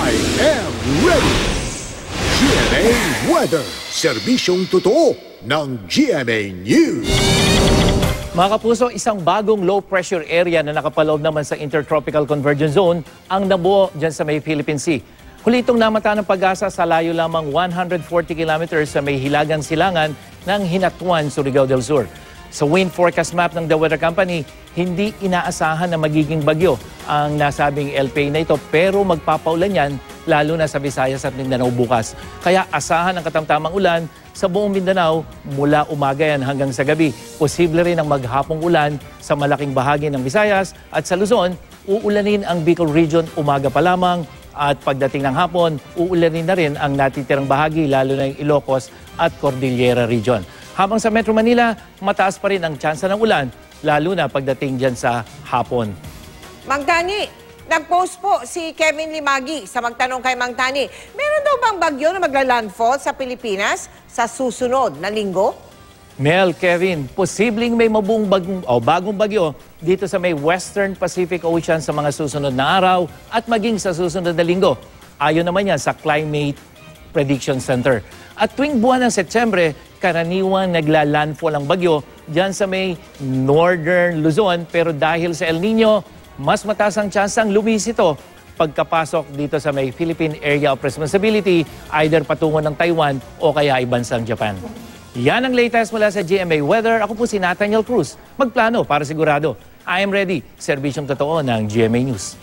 I am ready! GMA Weather, serbisyong totoo ng GMA News. Mga kapuso, isang bagong low pressure area na nakapaloob naman sa Intertropical Convergence Zone ang nabuo dyan sa may Philippine Sea. Huli itong namata ng Pag-asa sa layo lamang 140 kilometers sa may hilagang silangan ng Hinatuan, Surigao del Sur. Sa wind forecast map ng The Weather Company, hindi inaasahan na magiging bagyo ang nasabing LPA na ito, pero magpapaulan yan lalo na sa Visayas at Mindanao bukas. Kaya asahan ang katamtamang ulan sa buong Mindanao mula umaga yan hanggang sa gabi. Posible rin ang maghapong ulan sa malaking bahagi ng Visayas at sa Luzon, uulanin ang Bicol Region umaga pa lamang at pagdating ng hapon, uulanin na rin ang natitirang bahagi lalo na yung Ilocos at Cordillera Region. Habang sa Metro Manila, mataas pa rin ang tsansa ng ulan, lalo na pagdating dyan sa hapon. Mang Tani, nag-post po si Kevin Limagi sa magtanong kay Mang Tani, meron daw bang bagyo na magla-landfall sa Pilipinas sa susunod na linggo? Mel, Kevin, posibleng may bagong bagyo dito sa may Western Pacific Ocean sa mga susunod na araw at maging sa susunod na linggo. Ayon naman yan sa Climate Prediction Center. At tuwing buwan ng Setyembre, karaniwang nagla-landfall ang bagyo dyan sa may Northern Luzon. Pero dahil sa El Nino, mas mataas ang tsansang lumis ito pagkapasok dito sa may Philippine Area of Responsibility, either patungo ng Taiwan o kaya ay bansang Japan. Yan ang latest mula sa GMA Weather. Ako po si Nathaniel Cruz. Magplano para sigurado. I am ready. Serbisyong totoo ng GMA News.